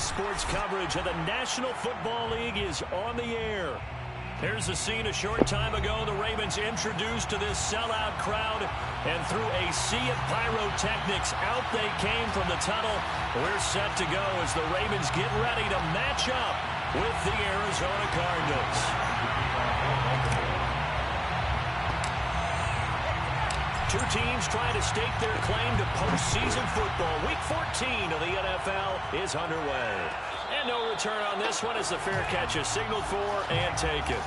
sports coverage of the National Football League is on the air. Here's a scene a short time ago. The Ravens introduced to this sellout crowd, and through a sea of pyrotechnics, out they came from the tunnel. We're set to go as the Ravens get ready to match up with the Arizona Cardinals. Two teams trying to stake their claim to postseason football. Week 14 of the NFL is underway. And no return on this one as the fair catch is signaled for and taken.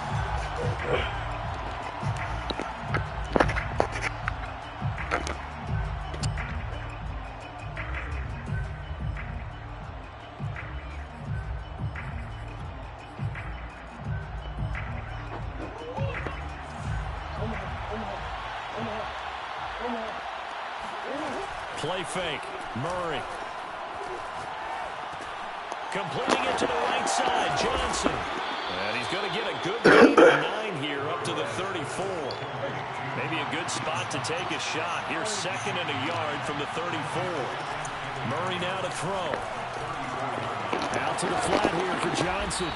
Play fake. Murray. Completing it to the right side. Johnson. And he's going to get a good gain of 9 here up to the 34. Maybe a good spot to take a shot. Here's second and a yard from the 34. Murray now to throw. Out to the flat here for Johnson.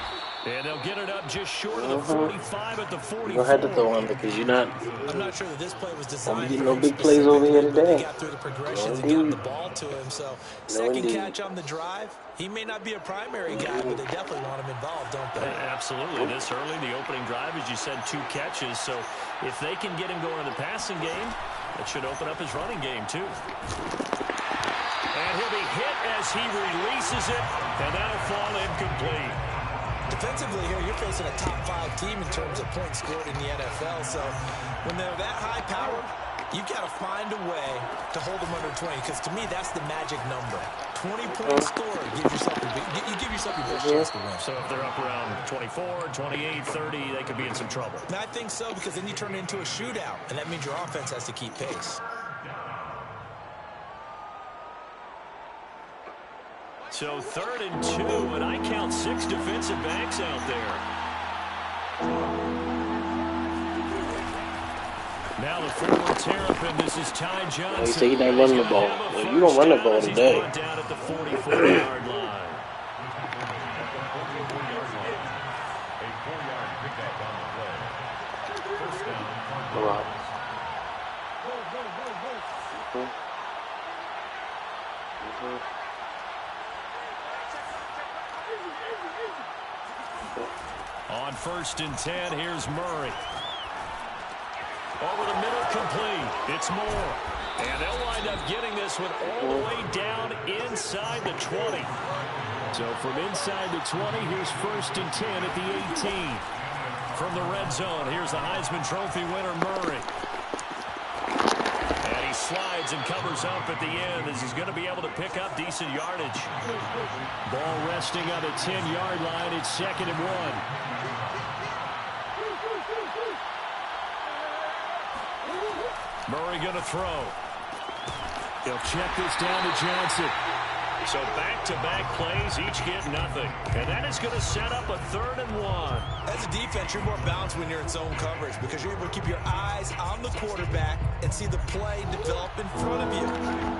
And they'll get it up just short of the 45 at the 44. You'll have to throw him because you're not. I'm not sure that this play was designed. Getting no big plays over here today. He got through the progressions and got the ball to him. So second catch on the drive. He may not be a primary guy, but they definitely want him involved, don't they? Absolutely. This early, the opening drive, as you said, 2 catches. So if they can get him going in the passing game, it should open up his running game too. And he'll be hit as he releases it, and that'll fall incomplete. Defensively here, you're facing a top-5 team in terms of points scored in the NFL. So when they're that high power, you've got to find a way to hold them under 20. Because to me, that's the magic number. 20-point score gives yourself you give yourself your best chance to win. So if they're up around 24, 28, 30, they could be in some trouble. And I think so, because then you turn it into a shootout, and that means your offense has to keep pace. So 3rd and 2, and I count 6 defensive backs out there. Now the forward terrapin, this is Ty Johnson. He said he's not running the ball. Well, you don't run the ball today. Down at the 44-yard line. On 1st and 10, here's Murray. Over the middle, complete. It's Moore. And they'll wind up getting this one all the way down inside the 20. So from inside the 20, here's 1st and 10 at the 18. From the red zone, here's the Heisman Trophy winner, Murray. And he slides and covers up at the end as he's going to be able to pick up decent yardage. Ball resting on the 10-yard line. It's 2nd and 1. Murray going to throw. He'll check this down to Johnson. So back-to-back plays, each get nothing. And that is going to set up a 3rd and 1. As a defense, you're more balanced when you're in zone coverage because you're able to keep your eyes on the quarterback and see the play develop in front of you.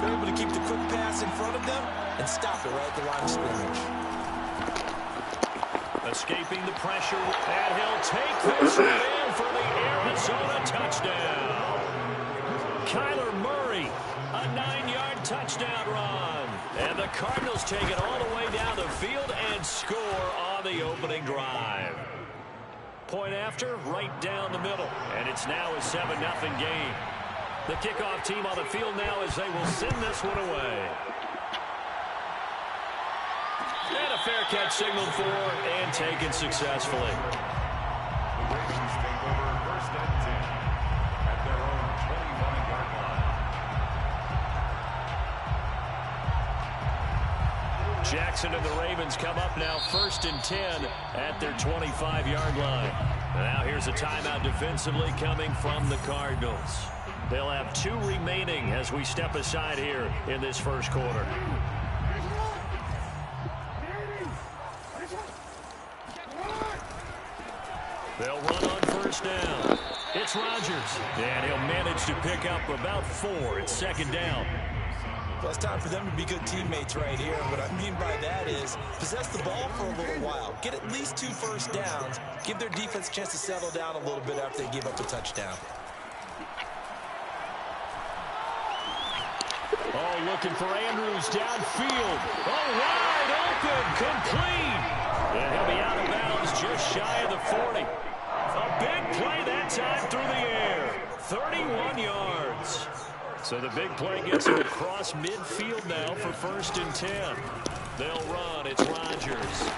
You're able to keep the quick pass in front of them and stop it right at the line of scrimmage. Escaping the pressure, and he'll take this one in for the Arizona touchdown. Kyler Murray, a 9-yard touchdown run. And the Cardinals take it all the way down the field and score on the opening drive. Point after, right down the middle. And it's now a 7-0 game. The kickoff team on the field now as they will send this one away. And a fair catch signaled for and taken successfully. The Ravens take over 1st and 10 at their own 21-yard line. Jackson and the Ravens come up now 1st and 10 at their 25-yard line. Now here's a timeout defensively coming from the Cardinals. They'll have 2 remaining as we step aside here in this first quarter. They'll run on 1st down. It's Rodgers. And he'll manage to pick up about 4. It's 2nd down. Well, it's time for them to be good teammates right here. And what I mean by that side is possess the ball for a little while. Get at least 2 first downs. Give their defense a chance to settle down a little bit after they give up a touchdown. Oh, looking for Andrews downfield. Oh, wide open, complete. And he'll be out of bounds just shy of the 40. A big play that time through the air. 31 yards. So the big play gets him across midfield now for 1st and 10. They'll run. It's Rodgers.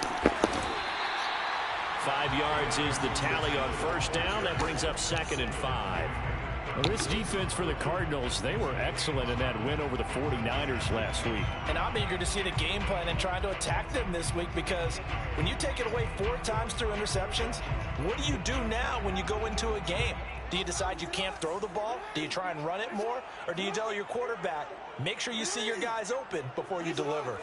5 yards is the tally on 1st down. That brings up 2nd and 5. Well, this defense for the Cardinals, they were excellent in that win over the 49ers last week. And I'm eager to see the game plan and trying to attack them this week, because when you take it away 4 times through interceptions, what do you do now when you go into a game? Do you decide you can't throw the ball? Do you try and run it more? Or do you tell your quarterback, make sure you see your guys open before you deliver?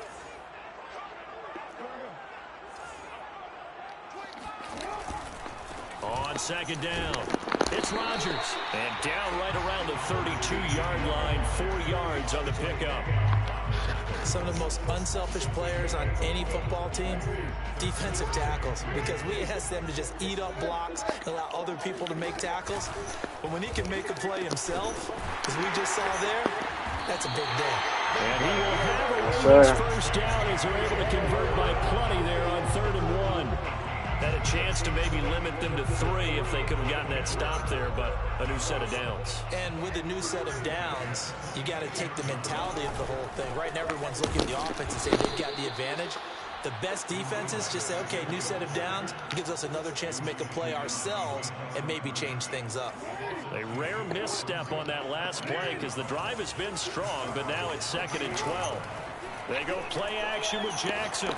On 2nd down, it's Rodgers. And down right around the 32-yard line, 4 yards on the pickup. Some of the most unselfish players on any football team, defensive tackles, because we ask them to just eat up blocks and allow other people to make tackles. But when he can make a play himself, as we just saw there, that's a big day. And he will have a Ravens 1st down as they're able to convert by plenty there on 3rd and 1. Had a chance to maybe limit them to 3 if they could have gotten that stop there, but a new set of downs. And with a new set of downs, you got to take the mentality of the whole thing. Right now, everyone's looking at the offense and saying they've got the advantage. The best defenses just say, okay, new set of downs. It gives us another chance to make a play ourselves and maybe change things up. A rare misstep on that last play because the drive has been strong, but now it's 2nd and 12. They go play action with Jackson.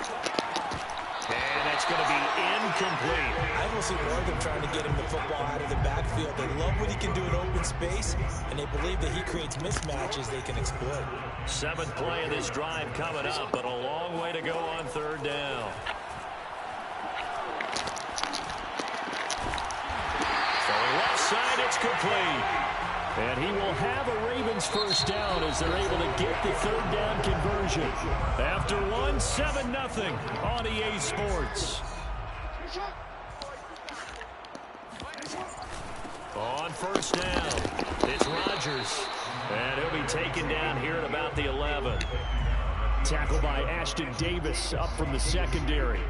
And that's going to be incomplete. I will see more of them trying to get him the football out of the backfield. They love what he can do in open space, and they believe that he creates mismatches they can exploit. 7th play of this drive coming up, but a long way to go on 3rd down. From left side, it's complete. And he will have a Ravens 1st down as they're able to get the 3rd down conversion. After 7-0 on EA Sports. On 1st down, it's Rodgers. And he'll be taken down here at about the 11. Tackled by Ashton Davis up from the secondary.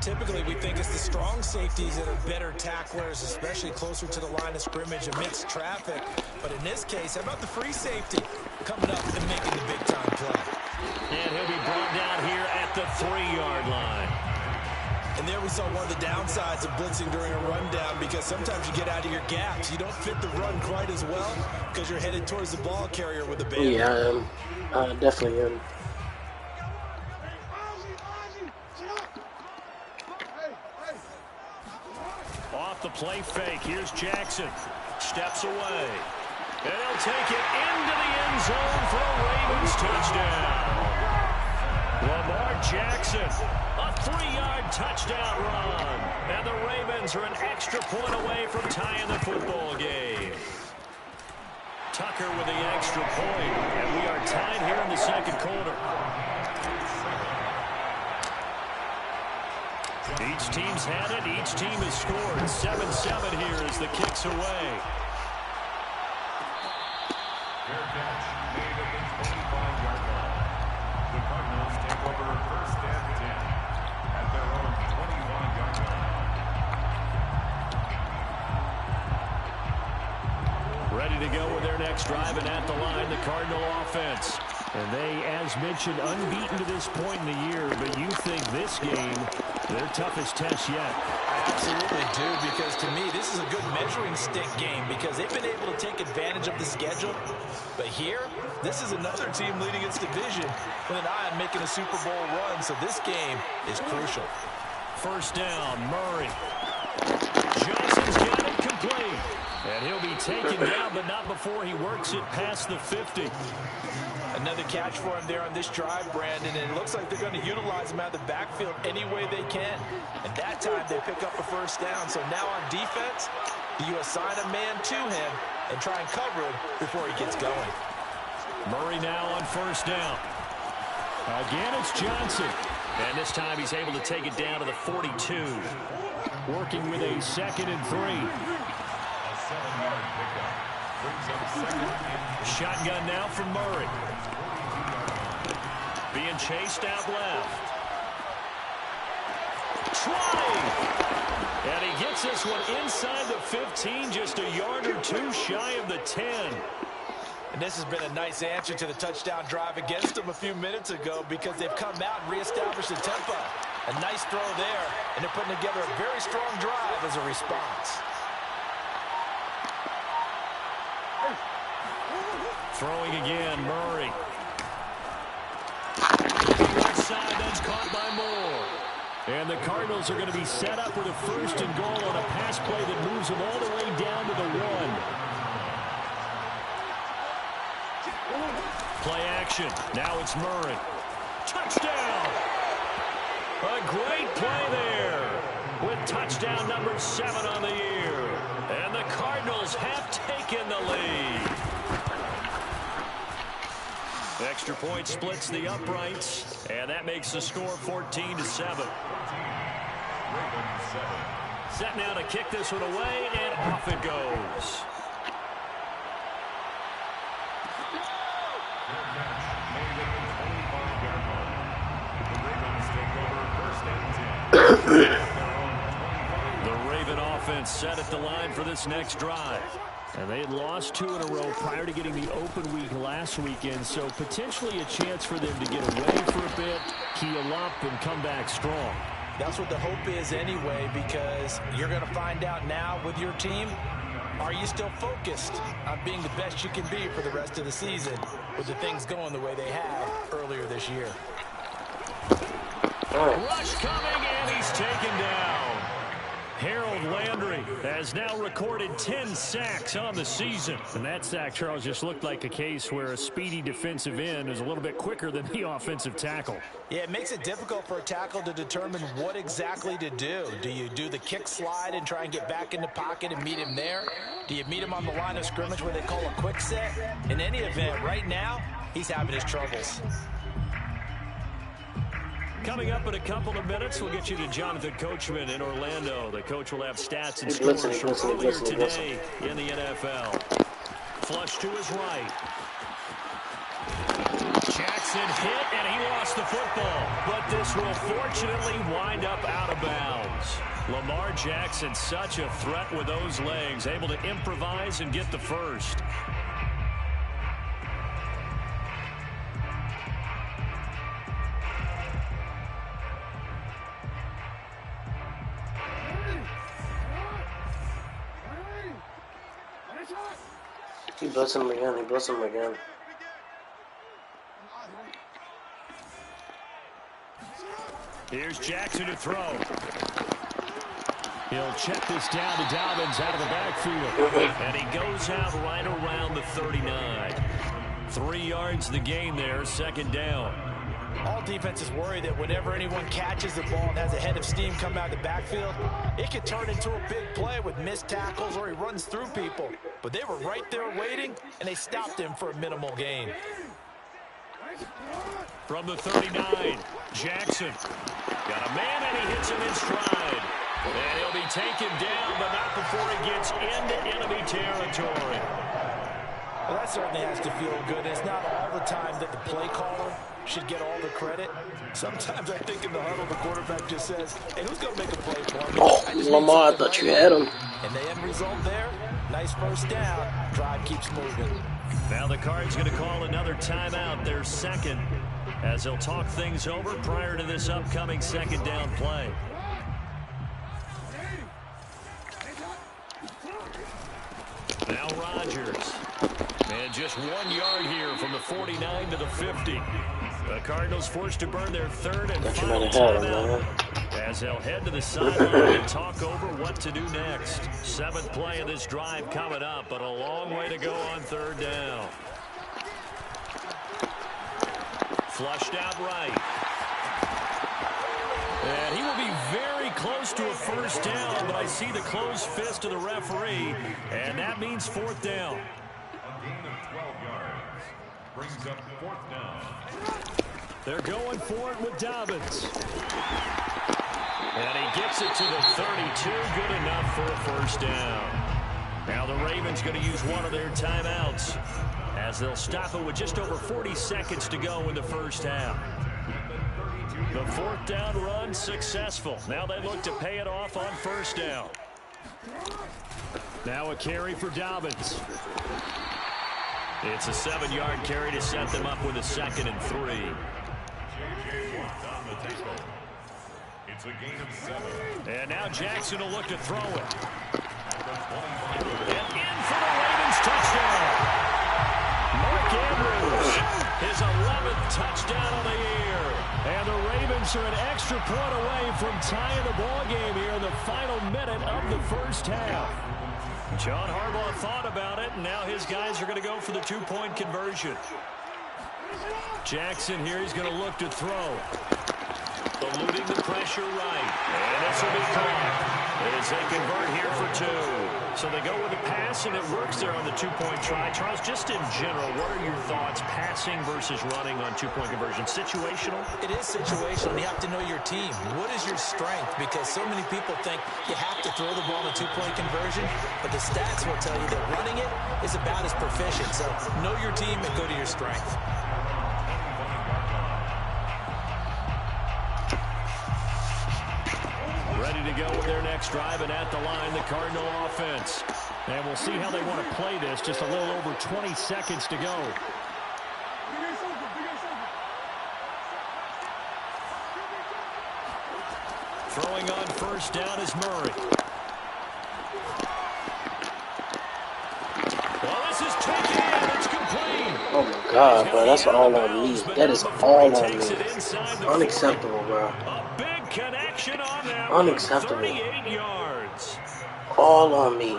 Typically, we think it's the strong safeties that are better tacklers, especially closer to the line of scrimmage amidst traffic. But in this case, how about the free safety coming up and making the big-time play? And he'll be brought down here at the 3-yard line. And there we saw one of the downsides of blitzing during a rundown, because sometimes you get out of your gaps. You don't fit the run quite as well because you're headed towards the ball carrier with a band. Yeah, I am. I definitely am. Off the play fake, here's Jackson. Steps away. And he'll take it into the end zone for a Ravens touchdown. Lamar Jackson, a 3-yard touchdown run. And the Ravens are an extra point away from tying the football game. Tucker with the extra point, and we are tied here in the 2nd quarter. Each team's had it. Each team has scored. 7-7 here as the kick's away. Fair catch made at the 25-yard line. The Cardinals take over 1st and 10 at their own 21-yard line. Ready to go with their next drive, and at the line, the Cardinal offense. And they, as mentioned, unbeaten to this point in the year, but you think this game, their toughest test yet. I absolutely do, because to me, this is a good measuring stick game, because they've been able to take advantage of the schedule. But here, this is another team leading its division with an eye on making a Super Bowl run, so this game is crucial. 1st down, Murray. Johnson's got it complete. And he'll be taken down, but not before he works it past the 50. Another catch for him there on this drive, Brandon, and it looks like they're going to utilize him out of the backfield any way they can. And that time they pick up a 1st down. So now on defense, do you assign a man to him and try and cover him before he gets going? Murray now on 1st down. Again, it's Johnson. And this time he's able to take it down to the 42. Working with a 2nd and 3. A 7-yard pickup. Brings up 2nd and 3. Shotgun now from Murray. Being chased out left. Trying. And he gets this one inside the 15, just a yard or two shy of the 10. And this has been a nice answer to the touchdown drive against them a few minutes ago because they've come out and reestablished the tempo. A nice throw there, and they're putting together a very strong drive as a response. Throwing again, Murray. Right side, that's caught by Moore. And the Cardinals are going to be set up with a 1st and goal on a pass play that moves them all the way down to the 1. Play action. Now it's Murray. Touchdown! A great play there with touchdown number 7 on the year. And the Cardinals have taken the lead. Extra point splits the uprights, and that makes the score 14-7. Set now to kick this one away, and off it goes. The Raven offense set at the line for this next drive. And they had lost 2 in a row prior to getting the open week last weekend, so potentially a chance for them to get away for a bit, heal up, and come back strong. That's what the hope is anyway, because you're going to find out now with your team, are you still focused on being the best you can be for the rest of the season with the things going the way they have earlier this year? Rush coming, and he's taken down. Harold Landry has now recorded 10 sacks on the season. And that sack, Charles, just looked like a case where a speedy defensive end is a little bit quicker than the offensive tackle. Yeah, it makes it difficult for a tackle to determine what exactly to do. Do you do the kick slide and try and get back in the pocket and meet him there? Do you meet him on the line of scrimmage where they call a quick set? In any event, right now, he's having his troubles. Coming up in a couple of minutes, we'll get you to Jonathan Coachman in Orlando. The coach will have stats and scores from earlier today in the NFL. Flush to his right. Jackson hit, and he lost the football. But this will fortunately wind up out of bounds. Lamar Jackson, such a threat with those legs, able to improvise and get the first. He blessed him again. He blessed him again. Here's Jackson to throw. He'll check this down to Dobbins out of the backfield. And he goes out right around the 39. 3 yards the gain there, 2nd down. All defenses worry that whenever anyone catches the ball and has a head of steam come out of the backfield, it could turn into a big play with missed tackles or he runs through people. But they were right there waiting, and they stopped him for a minimal gain. From the 39, Jackson. Got a man, and he hits him in stride. And he'll be taken down, but not before he gets into enemy territory. Well, that certainly has to feel good. It's not all the time that the play caller should get all the credit. Sometimes I think in the huddle, the quarterback just says, hey, who's going to make a play for me? Oh, Lamar, I thought you had him. And the end result there, nice first down. Drive keeps moving. Now the Cards going to call another timeout, their 2nd, as they'll talk things over prior to this upcoming 2nd down play. Now Rodgers. And just 1 yard here from the 49 to the 50. The Cardinals forced to burn their 3rd and final timeout as they'll head to the sideline and talk over what to do next. 7th play of this drive coming up, but a long way to go on 3rd down. Flushed out right. And he will be very close to a first down, but I see the closed fist of the referee, and that means 4th down. A gain of 12 yards. Brings up 4th down. They're going for it with Dobbins. Gets it to the 32. Good enough for a first down. Now the Ravens going to use one of their timeouts as they'll stop it with just over 40 seconds to go in the first half. The fourth down run successful. Now they look to pay it off on first down. Now a carry for Dobbins. It's a 7-yard carry to set them up with a 2nd and 3. It's a gain of 7. And now Jackson will look to throw it. And in for the Ravens touchdown. Mark Andrews, his 11th touchdown of the year. And the Ravens are an extra point away from tying the ball game here in the final minute of the first half. John Harbaugh thought about it, and now his guys are going to go for the 2-point conversion. Jackson here, he's going to look to throw. Eluding the pressure right. And this will be caught as they convert here for 2. So they go with the pass, and it works there on the 2-point try. Charles, just in general, what are your thoughts passing versus running on 2-point conversion? Situational? It is situational. You have to know your team. What is your strength? Because so many people think you have to throw the ball in a 2-point conversion, but the stats will tell you that running it is about as proficient. So know your team and go to your strength. Ready to go with their next drive, and at the line, the Cardinal offense. And we'll see how they want to play this. Just a little over 20 seconds to go. Throwing on first down is Murray. Well, this is taken in. It's complete. Oh my God, bro, that's all on me. That is all on me. Unacceptable, bro. A big connection on that. Unacceptable. 38 yards. All on me.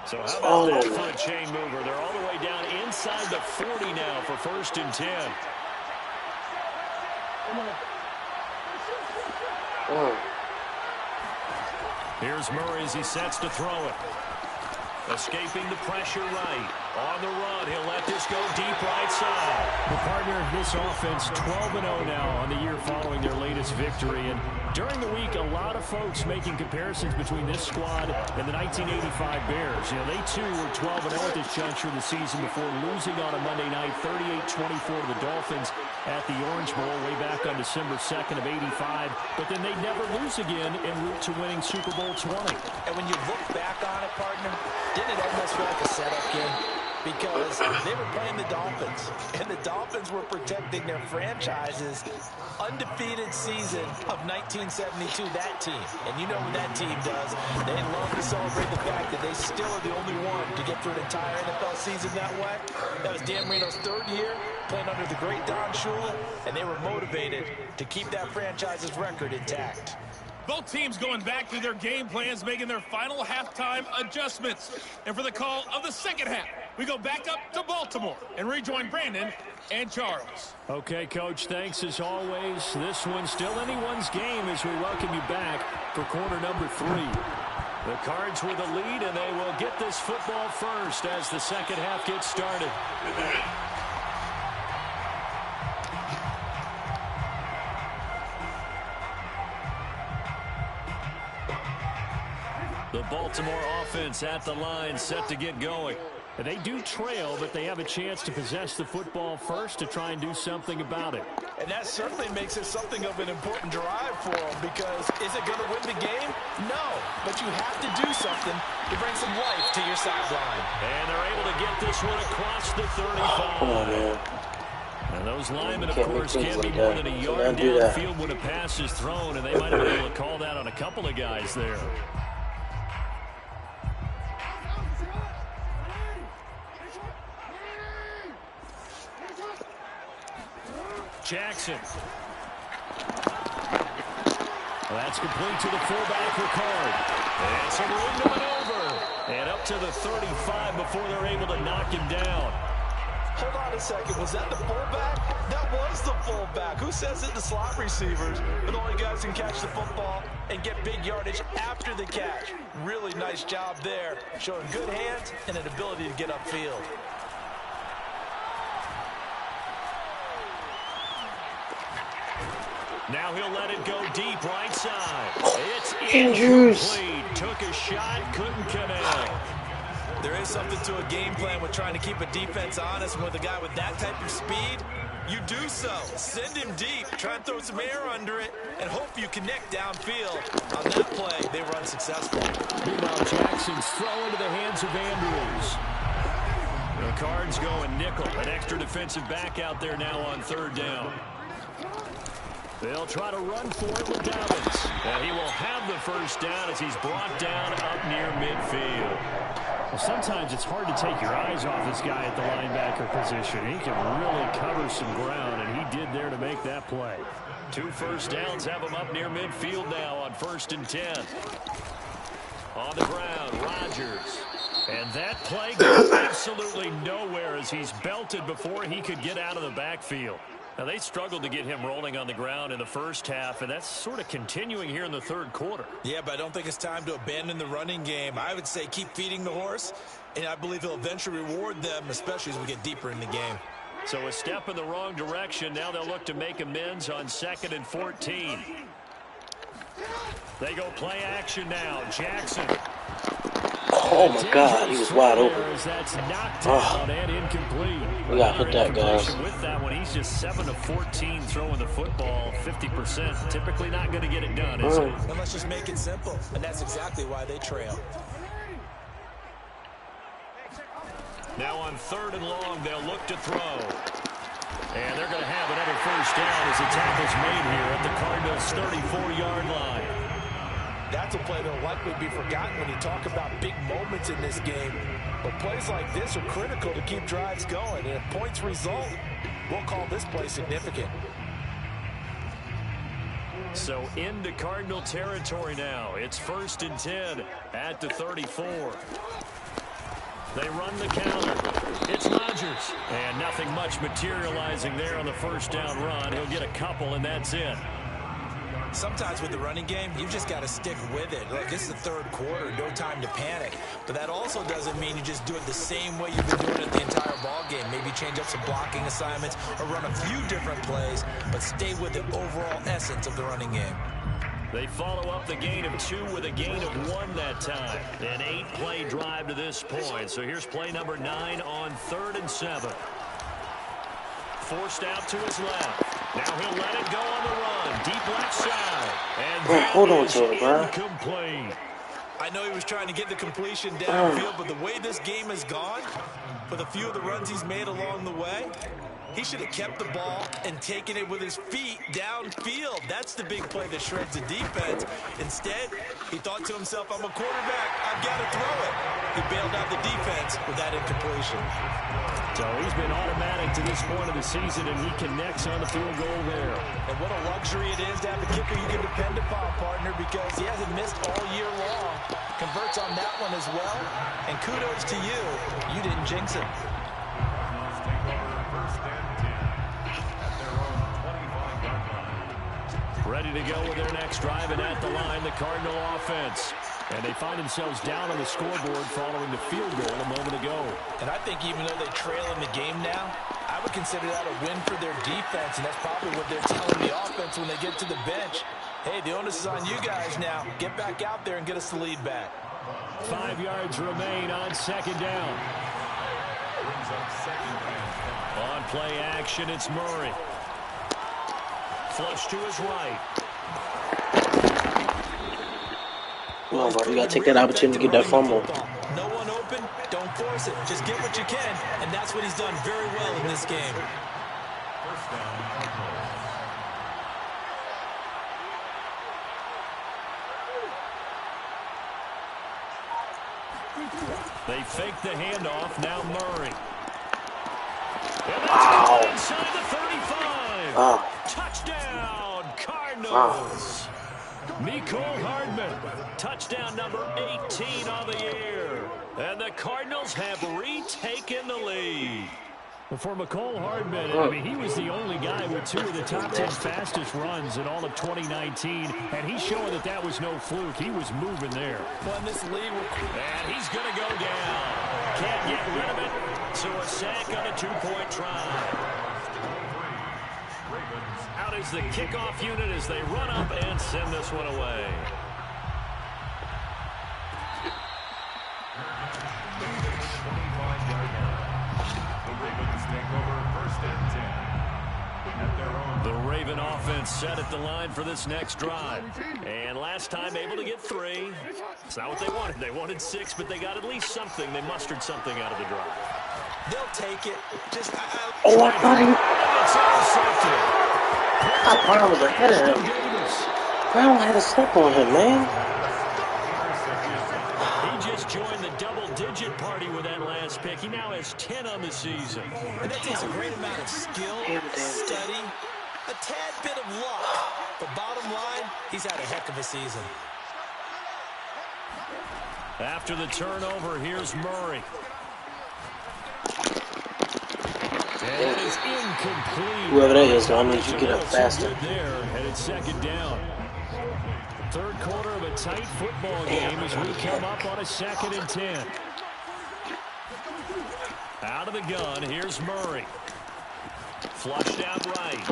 So It's how all about that on for me. a chain mover? They're all the way down inside the 40 now for 1st and 10. Here's Murray as he sets to throw it. Escaping the pressure right. On the run, he'll let this go deep right side. The partner of this offense, 12-0 now on the year following their latest victory. And during the week, a lot of folks making comparisons between this squad and the 1985 Bears. You know, they too were 12-0 at this juncture of the season before losing on a Monday night, 38-24 to the Dolphins at the Orange Bowl way back on December 2nd of '85. But then they'd never lose again en route to winning Super Bowl 20. And when you look back on it, partner, didn't it almost feel like a setup game? Because they were playing the Dolphins, and the Dolphins were protecting their franchise's undefeated season of 1972, that team. And you know what that team does. They love to celebrate the fact that they still are the only one to get through an entire NFL season that way. That was Dan Marino's 3rd year, playing under the great Don Shula, and they were motivated to keep that franchise's record intact. Both teams going back to their game plans, making their final halftime adjustments. And for the call of the second half, we go back up to Baltimore and rejoin Brandon and Charles. Okay, Coach, thanks as always. This one's still anyone's game as we welcome you back for quarter number 3. The Cards with a lead, and they will get this football first as the second half gets started. The Baltimore offense at the line, set to get going. They do trail, but they have a chance to possess the football first to try and do something about it. And that certainly makes it something of an important drive for them, because is it going to win the game? No, but you have to do something to bring some life to your sideline. And they're able to get this one across the 35. Come on, man. And those linemen, of Can't course, make can't be things more like than a that. yard Can't do that. downfield when a pass is thrown, and they might have been able to call that on a couple of guys there. Jackson. Well, that's complete to the fullback, Ricard. And some room to maneuver. And up to the 35 before they're able to knock him down. Hold on a second. Was that the fullback? That was the fullback. Who says it? The slot receivers are the only guys who can catch the football and get big yardage after the catch. Really nice job there, showing good hands and an ability to get upfield. Now he'll let it go deep right side. It's Andrews. incomplete. Took a shot, couldn't connect. There is something to a game plan with trying to keep a defense honest. And with a guy with that type of speed, you do so. Send him deep, try and throw some air under it, and hope you connect downfield. On that play, they run successful. Meanwhile, Jackson's throw into the hands of Andrews. The Cards going nickel. An extra defensive back out there now on 3rd down. They'll try to run for it with Dobbins. And he will have the first down as he's brought down up near midfield. Well, sometimes it's hard to take your eyes off this guy at the linebacker position. He can really cover some ground, and he did there to make that play. 2 first downs have him up near midfield now on 1st and 10. On the ground, Rodgers. And that play goes absolutely nowhere as he's belted before he could get out of the backfield. Now, they struggled to get him rolling on the ground in the first half, and that's sort of continuing here in the 3rd quarter. Yeah, but I don't think it's time to abandon the running game. I would say keep feeding the horse, and I believe he'll eventually reward them, especially as we get deeper in the game. So a step in the wrong direction. Now they'll look to make amends on 2nd and 14. They go play action now. Jackson. Oh my God, he was wide open. That's knocked out and incomplete. We got hit that, guys. With that one, he's just 7 of 14 throwing the football, 50%. Typically not going to get it done, is it? And let's just make it simple, and that's exactly why they trail. Now on 3rd and long, they'll look to throw. And they're going to have another first down as the tackle's made here at the Cardinals' 34-yard line. That's a play that'll likely be forgotten when you talk about big moments in this game. But plays like this are critical to keep drives going. And if points result, we'll call this play significant. So into Cardinal territory now. It's 1st and 10 at the 34. They run the counter. It's Rodgers. And nothing much materializing there on the first down run. He'll get a couple, and that's it. Sometimes with the running game, you just got to stick with it. Look, this is the 3rd quarter, no time to panic. But that also doesn't mean you just do it the same way you've been doing it the entire ball game. Maybe change up some blocking assignments or run a few different plays, but stay with the overall essence of the running game. They follow up the gain of 2 with a gain of 1 that time. An 8-play drive to this point. So here's play number 9 on 3rd and 7. Forced out to his left. Now he'll let it go on the run. Deep left side. And bro, hold on to it, bro. Incomplete. I know he was trying to get the completion downfield, but the way this game has gone, with a few of the runs he's made along the way, he should have kept the ball and taken it with his feet downfield. That's the big play that shreds the defense. Instead, he thought to himself, I'm a quarterback, I've got to throw it. He bailed out the defense with that incompletion. So he's been automatic to this point of the season, and he connects on the field goal there. And what a luxury it is to have a kicker you can depend upon, partner, because he hasn't missed all year long. Converts on that one as well. And kudos to you. You didn't jinx it. Ready to go with their next drive, and at the line, the Cardinal offense. And they find themselves down on the scoreboard following the field goal a moment ago. And I think even though they trail in the game now, I would consider that a win for their defense, and that's probably what they're telling the offense when they get to the bench. Hey, the onus is on you guys now. Get back out there and get us the lead back. 5 yards remain on 2nd down. On play action, it's Murray. Flush to his right. Come on, bro. You got to take that opportunity to get that fumble. No one open, don't force it. Just get what you can, and that's what he's done very well in this game. They fake the handoff. Now Murray. Wow. Inside the 35. Wow. Touchdown, Cardinals. Mecole Hardman, touchdown number 18 on the year. And the Cardinals have retaken the lead. Well, for Mecole Hardman, I mean, he was the only guy with 2 of the top 10 fastest runs in all of 2019, and he's showing that that was no fluke. He was moving there. Well, this lead and he's going to go down. Can't get rid of it, so a sack on a 2-point try. Out is the kickoff unit as they run up and send this one away. The Raven offense set at the line for this next drive. And last time able to get 3. It's not what they wanted. They wanted 6, but they got at least something. They mustered something out of the drive. They'll take it. Just Oh, I thought he... It's intercepted. I thought Brown was ahead of him. Brown had a step on him, man. He just joined the double-digit party with that last pick. He now has 10 on the season. And that takes a great amount of skill, study, a tad bit of luck. But bottom line, he's had a heck of a season. After the turnover, here's Murray. And it is incomplete. Whoever that is, I need you to get up faster. There, and it's second down. Third quarter of a tight football game as we come up on a 2nd and 10. Out of the gun, here's Murray. Flushed out right.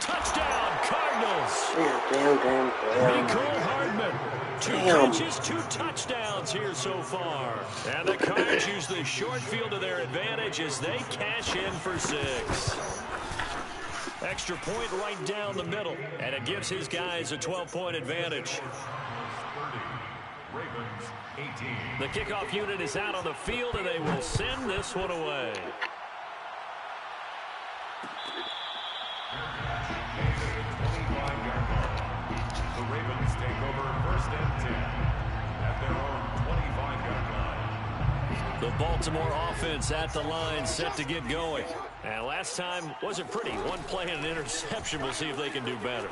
Touchdown, Cardinals. Damn. Nicole Hardman. 2 catches, 2 touchdowns here so far. And the Cards use the short field to their advantage as they cash in for 6. Extra point right down the middle. And it gives his guys a 12-point advantage. The kickoff unit is out on the field, and they will send this one away. The Ravens take over 1st and 10 at their own 25-yard line. The Baltimore offense at the line, set to get going. And last time wasn't pretty. 1 play and an interception. We'll see if they can do better.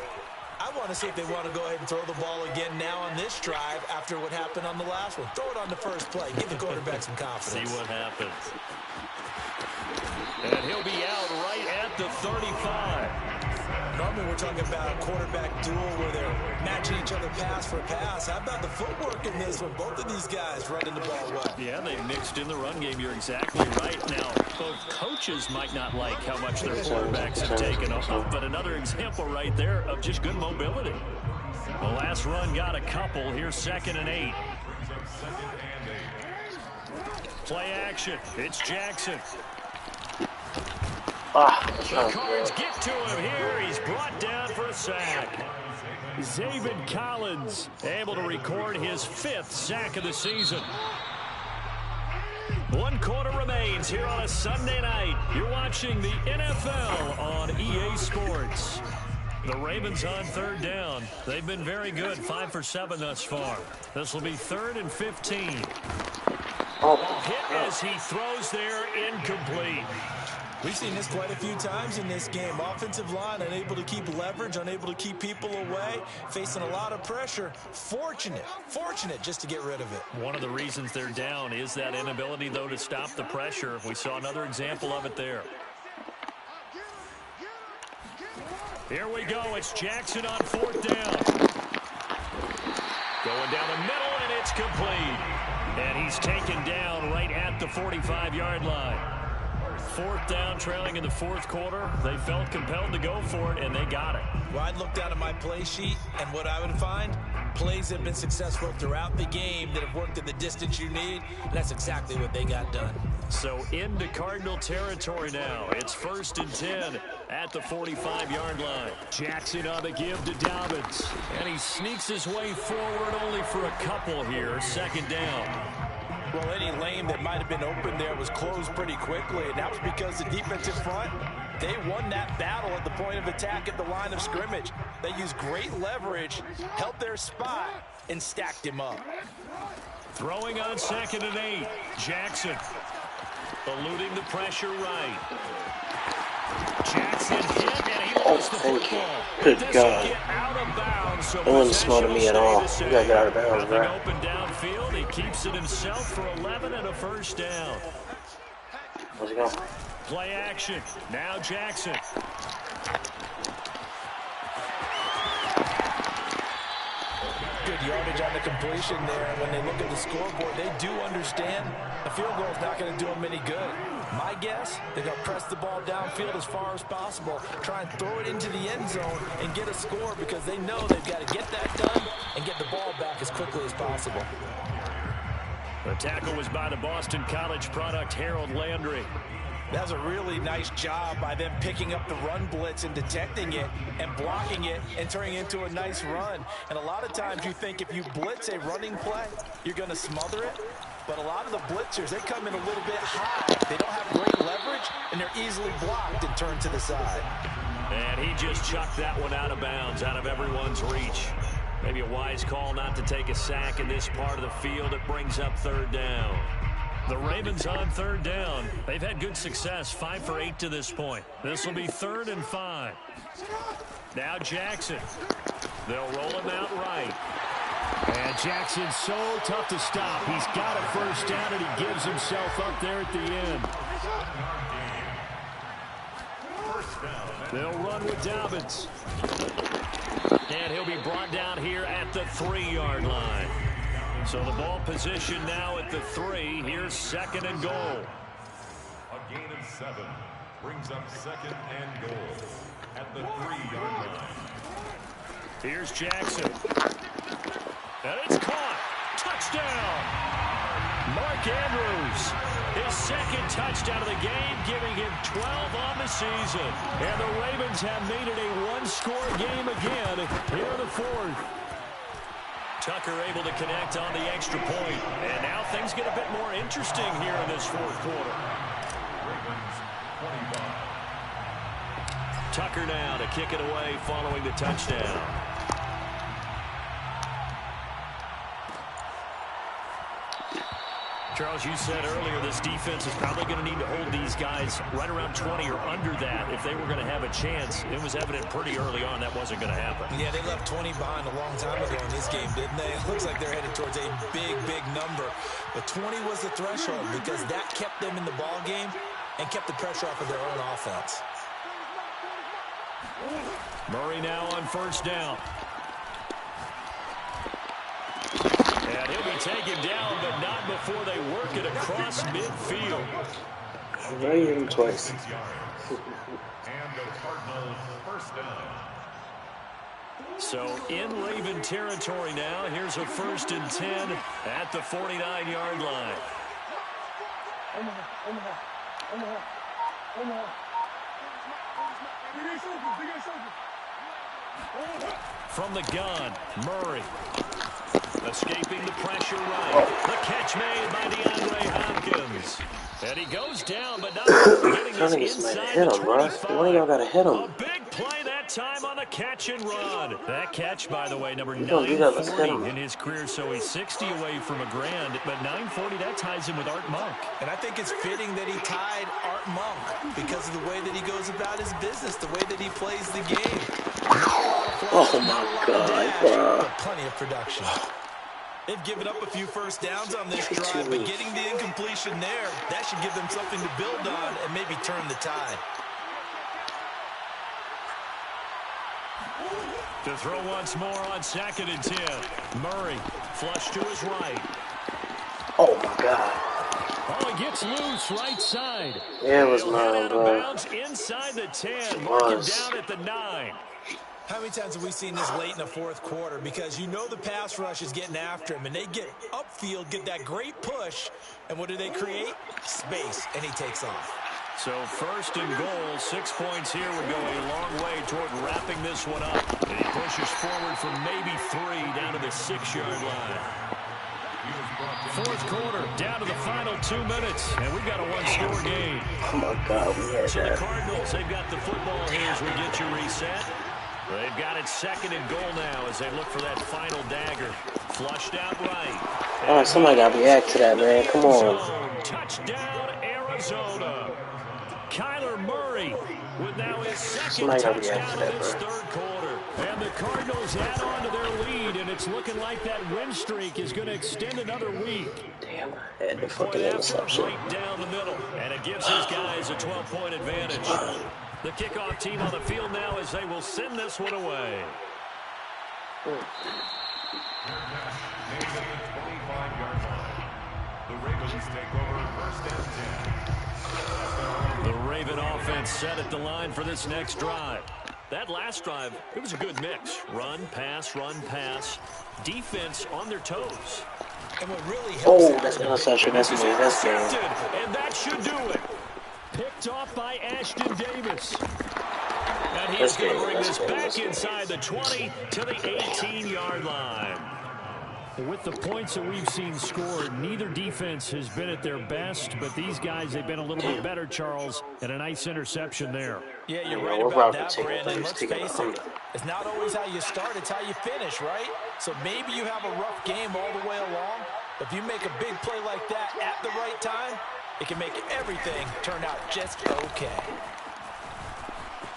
I want to see if they want to go ahead and throw the ball again now on this drive after what happened on the last one. Throw it on the first play. Give the quarterback some confidence. See what happens. And he'll be out right at the 35. Normally we're talking about a quarterback duel where they're matching each other pass for pass. How about the footwork in this one? Both of these guys running the ball well. Yeah, they mixed in the run game. You're exactly right. Now, both coaches might not like how much their quarterbacks have taken off, but another example right there of just good mobility. The last run got a couple. Here's 2nd and 8. Play action. It's Jackson. The Cards get to him here. He's brought down for a sack. Zaven Collins able to record his 5th sack of the season. 1 quarter remains here on a Sunday night. You're watching the NFL on EA Sports. The Ravens on 3rd down. They've been very good, 5 for 7 thus far. This will be 3rd and 15. Hit as he throws there, incomplete. We've seen this quite a few times in this game. Offensive line unable to keep leverage, unable to keep people away, facing a lot of pressure. Fortunate just to get rid of it. One of the reasons they're down is that inability, though, to stop the pressure. We saw another example of it there. Here we go. It's Jackson on 4th down. Going down the middle, and it's complete. And he's taken down right at the 45-yard line. 4th down, trailing in the 4th quarter. They felt compelled to go for it, and they got it. Well, I'd look down at my play sheet, and what I would find, plays that have been successful throughout the game that have worked at the distance you need, and that's exactly what they got done. So into Cardinal territory now. It's 1st and 10 at the 45-yard line. Jackson on the give to Dobbins, and he sneaks his way forward only for a couple here. 2nd down. Well, any lane that might have been open there was closed pretty quickly, and that was because the defensive front, they won that battle at the point of attack at the line of scrimmage. They used great leverage, held their spot, and stacked him up. Throwing on 2nd and 8. Jackson eluding the pressure right. Jackson hit, and he lost the football. Good God. Get out of bounds, so it wasn't smart of me at all. You gotta get out of bounds, bro. Open downfield, he keeps it himself for 11 and a 1st down. Let's go. Play action. Now Jackson. Good yardage on the completion there. When they look at the scoreboard, they do understand the field goal is not going to do them any good. My guess, they're going to press the ball downfield as far as possible, try and throw it into the end zone and get a score because they know they've got to get that done and get the ball back as quickly as possible. The tackle was by the Boston College product, Harold Landry. That's a really nice job by them picking up the run blitz and detecting it and blocking it and turning it into a nice run. And a lot of times you think if you blitz a running play, you're going to smother it. But a lot of the blitzers, they come in a little bit high. They don't have great leverage, and they're easily blocked and turned to the side. And he just chucked that one out of bounds, out of everyone's reach. Maybe a wise call not to take a sack in this part of the field. It brings up third down. The Ravens on third down. They've had good success, 5 for 8 to this point. This will be 3rd and 5. Now Jackson. They'll roll him out right. And Jackson's so tough to stop. He's got a first down, and he gives himself up there at the end. They'll run with Dobbins. And he'll be brought down here at the 3-yard line. So the ball position now at the 3. Here's 2nd and goal. A gain of 7 brings up 2nd and goal at the 3-yard line. Here's Jackson. And it's caught. Touchdown. Mark Andrews, his 2nd touchdown of the game, giving him 12 on the season. And the Ravens have made it a 1-score game again here in the 4th. Tucker able to connect on the extra point. And now things get a bit more interesting here in this 4th quarter. Ravens 25. Tucker now to kick it away following the touchdown. Charles, you said earlier this defense is probably going to need to hold these guys right around 20 or under that if they were going to have a chance. It was evident pretty early on that wasn't going to happen. Yeah, they left 20 behind a long time ago in this game, didn't they? It looks like they're headed towards a big, big number. But 20 was the threshold because that kept them in the ball game and kept the pressure off of their own offense. Murray now on first down. And he'll be taken down, but not before they work it across midfield. Not even twice. And the Cardinals first down. So in Raven territory now. Here's a 1st and 10 at the 49-yard line. From the gun, Murray. Escaping the pressure right. The catch made by DeAndre Hopkins. And he goes down, but not getting this inside the 25. One of y'all got to hit him. A big play that time on the catch and run. That catch, by the way, number 940 in his career, so he's 60 away from a grand. But 940, that ties him with Art Monk. And I think it's fitting that he tied Art Monk because of the way that he goes about his business, the way that he plays the game. Oh, my God, bro. But plenty of production. They've given up a few first downs on this drive, but getting the incompletion there, that should give them something to build on and maybe turn the tide. To throw once more on 2nd and 10. Murray, flush to his right. Oh, my God. Oh, he gets loose right side. Yeah, it was mine, out of bounds inside the 10. Marking down at the 9. How many times have we seen this late in the 4th quarter? Because you know the pass rush is getting after him, and they get upfield, get that great push, and what do they create? Space, and he takes off. So 1st and goal, 6 points here would go a long way toward wrapping this one up. And he pushes forward from maybe 3 down to the 6-yard line. 4th quarter, down to the final 2 minutes, and we've got a 1-score game. Oh, my God, we had So the that. Cardinals, they've got the football here as we get you reset. They've got it 2nd and goal now as they look for that final dagger. Flushed out right. All right, somebody got to react to that, man. Come on. Touchdown, Arizona. Kyler Murray with now his 2nd Somebody got to react touchdown to that, in this bro. 3rd quarter. And the Cardinals add on to their lead, and it's looking like that win streak is going to extend another week. Damn, I had the fucking Point after, interception. right down the middle, and it gives his guys a 12-point advantage. The kickoff team on the field now as they will send this one away. The Ravens take over first and 10. The Raven offense set at the line for this next drive. That last drive, it was a good mix. Run, pass, defense on their toes. And what really helps Oh, that's interception. That's me. That's game. And that should do it. Picked off by Ashton Davis. And he's going to bring this back inside the 20 to the 18-yard line. With the points that we've seen scored, neither defense has been at their best, but these guys, they've been a little bit better, Charles, and a nice interception there. Yeah, you're right about that, Brandon. Let's face it, it's not always how you start, it's how you finish, right? So maybe you have a rough game all the way along, but if you make a big play like that at the right time, it can make everything turn out just okay.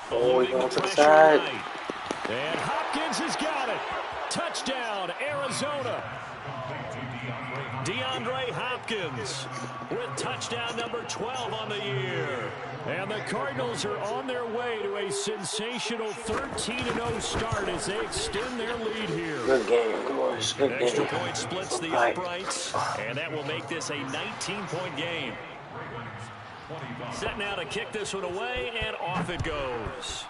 Oh, we're going to the side. And Hopkins has got it. Touchdown, Arizona. DeAndre Hopkins with touchdown number 12 on the year. And the Cardinals are on their way to a sensational 13-0 start as they extend their lead here. Good game, boys. Good game. Extra point splits the uprights, and that will make this a 19-point game. Set now to kick this one away, and off it goes.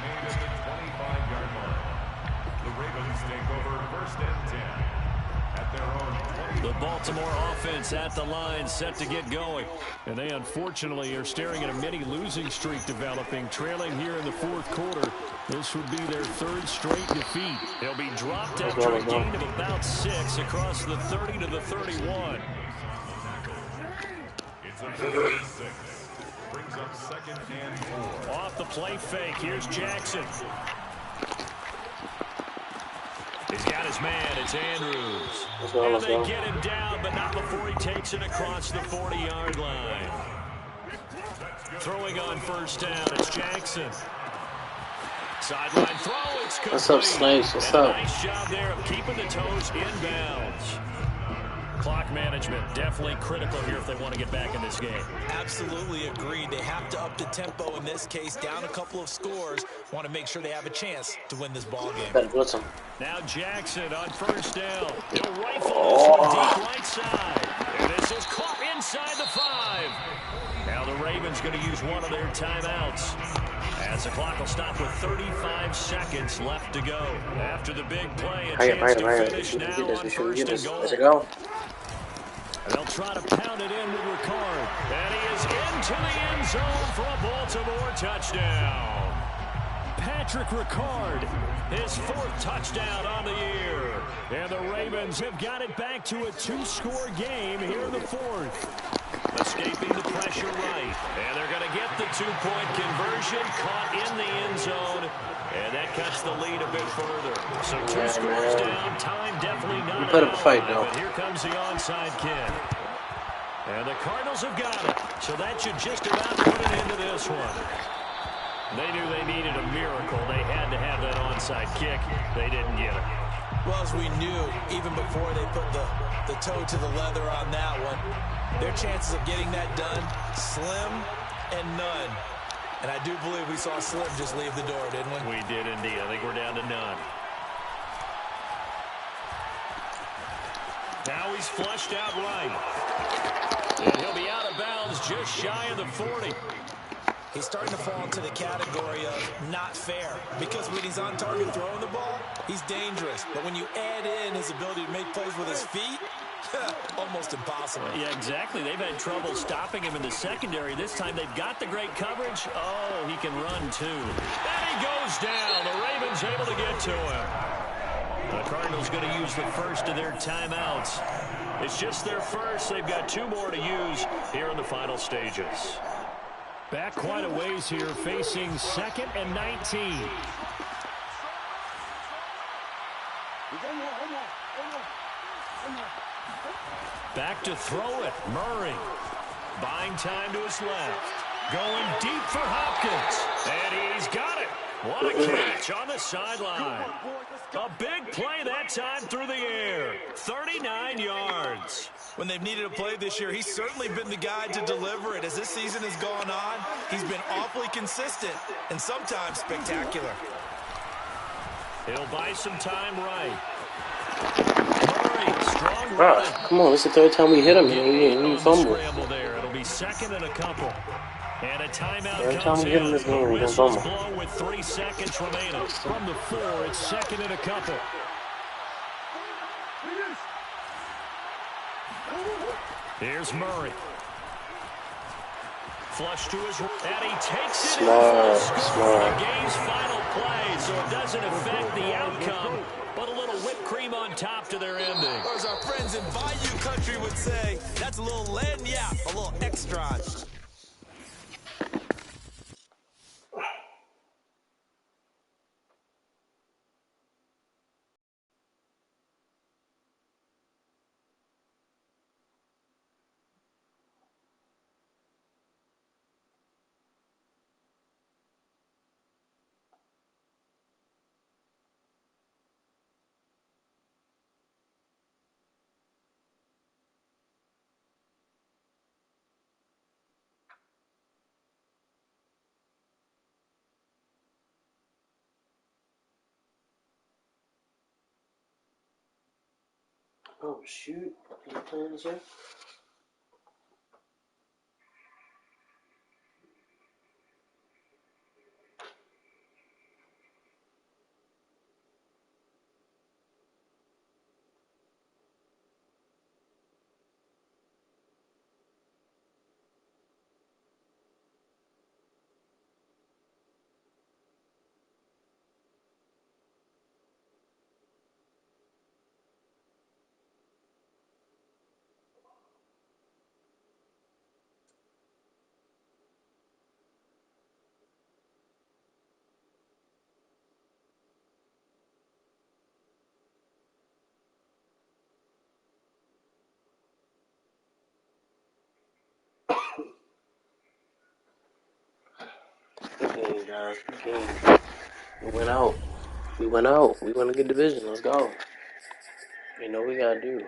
Made at the 25-yard line. The Ravens take over first and 10 at their own 20. The Baltimore offense at the line, set to get going. And they unfortunately are staring at a mini losing streak developing, trailing here in the fourth quarter. This would be their third straight defeat. They'll be dropped after a gain of about 6 across the 30 to the 31. It's a 36. Brings up second and 4. Off the play fake, here's Jackson. He's got his man, it's Andrews. And they get him down, but not before he takes it across the 40-yard line. Throwing on first down, it's Jackson. Sideline throw, it's complete. What's up, Snakes? What's and up? A nice job there of keeping the toes inbounds. Clock management definitely critical here if they want to get back in this game. Absolutely agreed. They have to up the tempo in this case, down a couple of scores. Want to make sure they have a chance to win this ball game. Better blitz him. Now Jackson on first down. He'll rifle this one deep right side. And this is caught inside the 5. Now the Ravens going to use one of their timeouts, as the clock will stop with 35 seconds left to go. After the big play, a chance to finish now on first and goal. Let's go. And they'll try to pound it in with Ricard. And he is into the end zone for a Baltimore touchdown. Patrick Ricard, his 4th touchdown on the year. And the Ravens have got it back to a 2-score game here in the 4th. Escaping the pressure right. And they're going to get the 2-point conversion, caught in the end zone. And that cuts the lead a bit further. So 2 scores down, time definitely not put up a fight, though. But here comes the onside kick. And the Cardinals have got it. So that should just about put it into this one. They knew they needed a miracle. They had to have that onside kick. They didn't get it. Well, as we knew, even before they put the toe to the leather on that one, their chances of getting that done, slim and none. And I do believe we saw Slim just leave the door, didn't we? We did indeed. I think we're down to none. Now he's flushed out right. And he'll be out of bounds just shy of the 40. He's starting to fall into the category of not fair, because when he's on target throwing the ball, he's dangerous. But when you add in his ability to make plays with his feet, almost impossible. Yeah, exactly. They've had trouble stopping him in the secondary. This time they've got the great coverage. Oh, he can run too. And he goes down. The Ravens able to get to him. The Cardinals going to use the first of their timeouts. It's just their first. They've got 2 more to use here in the final stages. Back quite a ways here, facing 2nd and 19. Back to throw it. Murray buying time to his left. Going deep for Hopkins. And he's got it. What a catch on the sideline. A big play that time through the air. 39 yards. When they've needed a play this year, he's certainly been the guy to deliver it. As this season has gone on, he's been awfully consistent and sometimes spectacular. He'll buy some time right. Murray, strong Ah, run. come on, it's the third time we hit him and Gain he on the fumbled. scramble there. It'll be second and a couple. And a timeout Every time comes we hit him in. this The game, he didn't whistle's fumble. blown with 3 seconds remaining. From the 4, it's second and a couple. Here's Murray. Flush to his right, and he takes it in Smart, for a score smart. on the game's final play, so it doesn't affect the outcome, but a little whipped cream on top to their ending. Or as our friends in Bayou Country would say, that's a little lagniappe, a little extra. Oh shoot! Are you playing this year? Good game, guys. Good game. We went out. We went out. We won a good division. Let's go. You know what we gotta do.